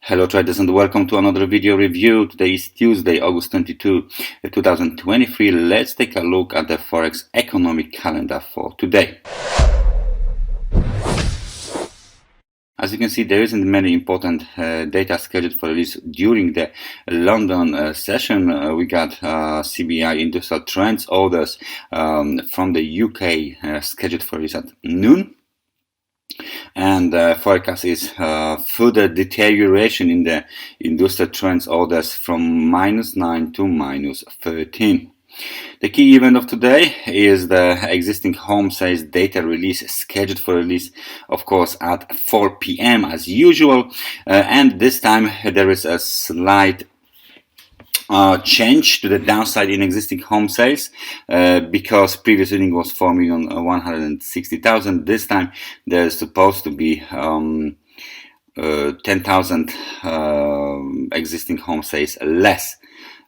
Hello traders and welcome to another video review. Today is Tuesday, August 22, 2023. Let's take a look at the Forex economic calendar for today. As you can see, there isn't many important data scheduled for release during the London session. We got CBI industrial trends orders from the UK scheduled for release at noon. And forecast is further deterioration in the industrial trends orders from -9 to -13. The key event of today is the existing home sales data release, scheduled for release, of course, at 4 p.m. as usual. And this time there is a slight change to the downside in existing home sales because previous reading was 4,160,000. This time there's supposed to be 10,000 existing home sales less.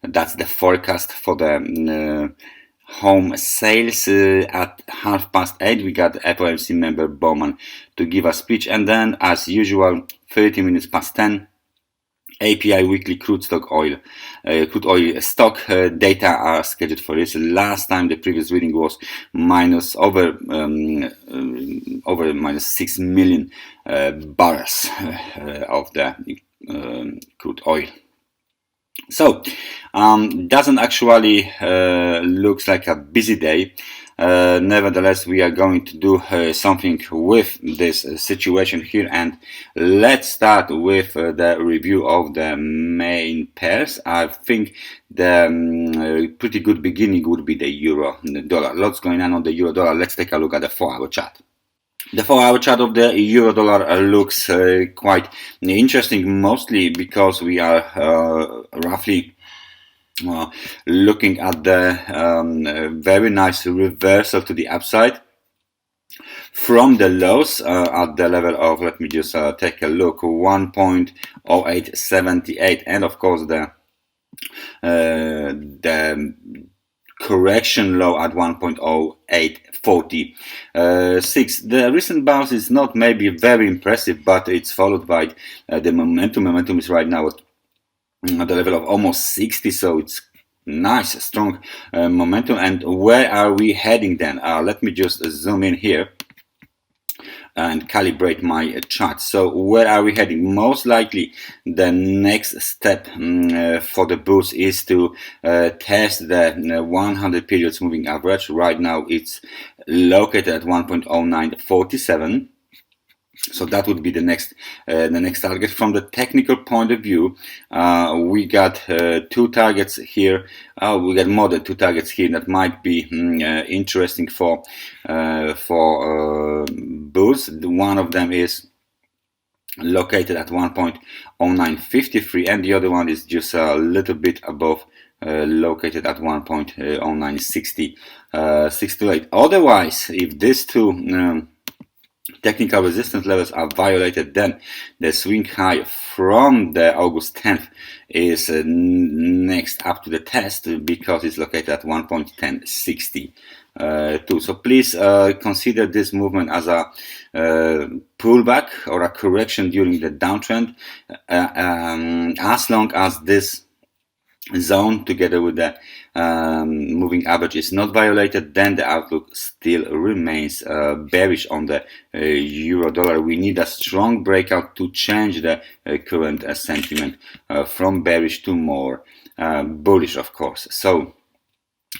That's the forecast for the home sales. At 8:30 we got FOMC member Bowman to give a speech, and then as usual 30 minutes past 10 API weekly crude oil stock data are scheduled for this. Last time the previous reading was over -6 million barrels of the crude oil. So doesn't actually looks like a busy day. Nevertheless, we are going to do something with this situation here, and let's start with the review of the main pairs. I think the pretty good beginning would be the euro-dollar. Lots going on the euro-dollar. Let's take a look at the 4-hour chart. The 4-hour chart of the euro-dollar looks quite interesting, mostly because we are roughly looking at the very nice reversal to the upside from the lows at the level of, let me just take a look, 1.0878, and of course the correction low at 1.0846. The recent bounce is not maybe very impressive, but it's followed by the momentum. Momentum is right now at the level of almost 60, so it's nice, strong momentum. And where are we heading then? Let me just zoom in here and calibrate my chart. So where are we heading? Most likely the next step for the bulls is to test the 100 periods moving average. Right now it's located at 1.0947. So that would be the next target. From the technical point of view, we got two targets here. We got more than two targets here that might be interesting for bulls. One of them is located at 1.0953, and the other one is just a little bit above, located at 1.0968. Otherwise, if these two technical resistance levels are violated, then the swing high from the August 10th is next up to the test, because it's located at 1.1062. So please consider this movement as a pullback or a correction during the downtrend, as long as this zone together with the moving average is not violated, then the outlook still remains bearish on the euro-dollar. We need a strong breakout to change the current sentiment from bearish to more bullish, of course. So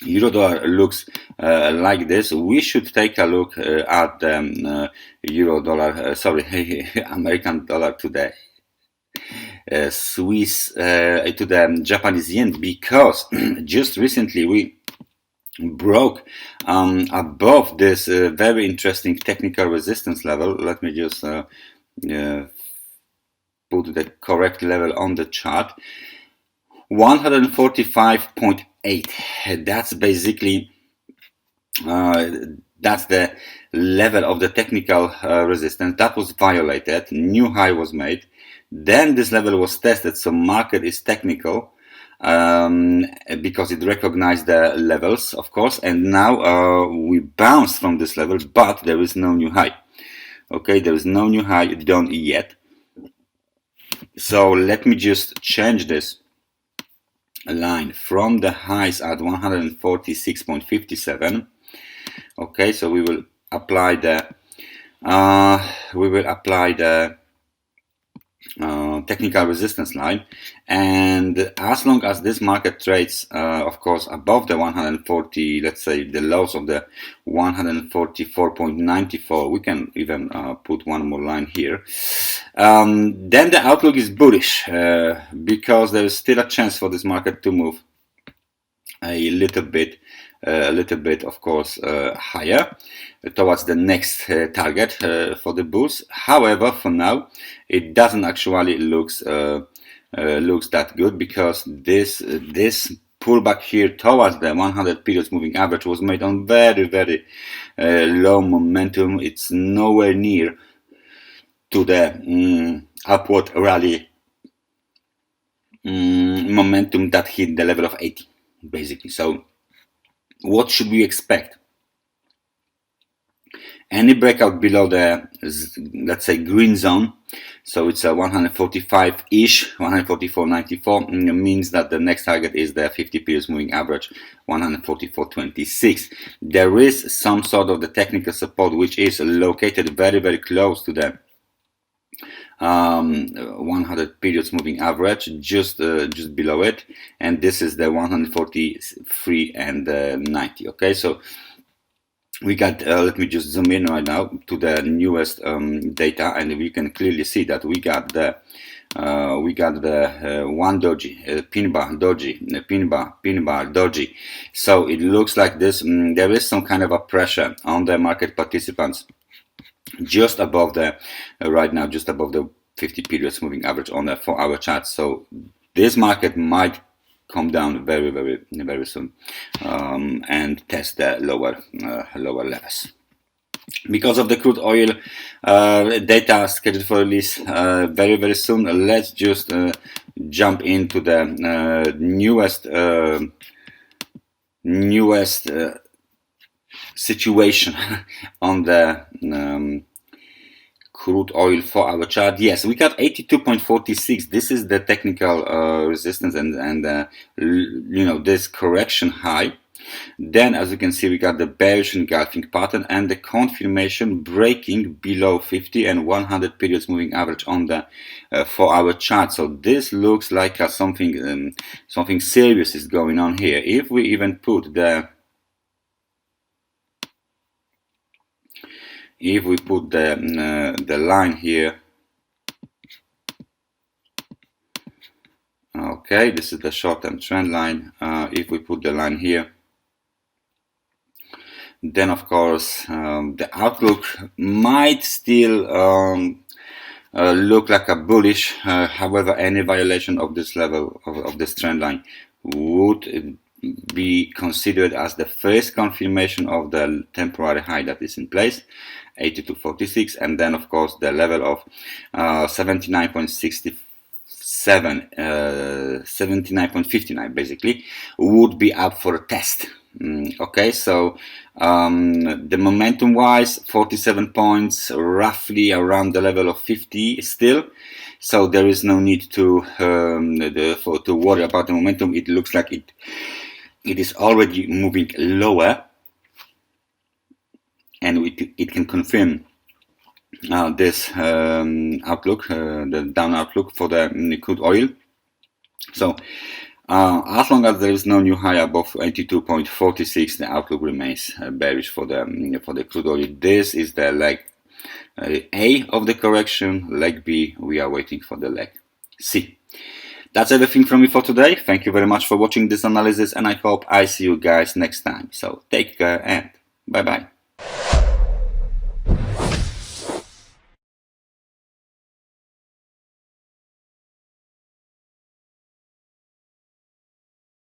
euro-dollar looks like this. We should take a look at the euro-dollar, American dollar today. Swiss to the Japanese yen, because just recently we broke above this very interesting technical resistance level. Let me just put the correct level on the chart. 145.8. That's basically that's the level of the technical resistance that was violated. New high was made. Then this level was tested, so market is technical because it recognized the levels, of course, and now we bounced from this level, but there is no new high. Okay, there is no new high done yet. So let me just change this line from the highs at 146.57. Okay, so we will apply the technical resistance line, and as long as this market trades of course above the 140, let's say the lows of the 144.94, we can even put one more line here, then the outlook is bullish, because there is still a chance for this market to move a little bit of course higher towards the next target for the bulls. However, for now it doesn't actually looks that good, because this pullback here towards the 100 periods moving average was made on very low momentum. It's nowhere near to the upward rally momentum that hit the level of 80 basically. So what should we expect? Any breakout below the, let's say, green zone, so it's a 145-ish, 144.94, means that the next target is the 50 periods moving average, 144.26. There is some sort of the technical support which is located very close to the 100 periods moving average, just below it, and this is the 143.90. Okay, so we got, let me just zoom in right now to the newest data, and we can clearly see that we got the one doji, pin bar doji, pin bar doji. So it looks like this. There is some kind of a pressure on the market participants just above the right now, just above the 50 periods moving average on the 4-hour chart. So this market might come down very soon and test the lower levels. Because of the crude oil data scheduled for release very soon, let's just jump into the newest situation on the crude oil 4-hour chart. Yes, we got 82.46. This is the technical resistance and you know, this correction high. Then, as you can see, we got the bearish engulfing pattern and the confirmation breaking below 50 and 100 periods moving average on the 4-hour chart. So this looks like something serious is going on here. If we even put the line here, okay, this is the short-term trend line. If we put the line here, then of course the outlook might still look like a bullish. However, any violation of this level of this trend line would be considered as the first confirmation of the temporary high that is in place, 82.46, and then of course the level of 79.67, 79.59 basically would be up for a test. Okay, so the momentum wise, 47 points, roughly around the level of 50 still. So there is no need to worry about the momentum. It looks like it is already moving lower, and it can confirm this outlook, the down outlook for the crude oil. So as long as there is no new high above 82.46, the outlook remains bearish for the crude oil. This is the leg A of the correction. Leg B, we are waiting for the leg C. That's everything from me for today. Thank you very much for watching this analysis, and I hope I see you guys next time. So take care and bye bye.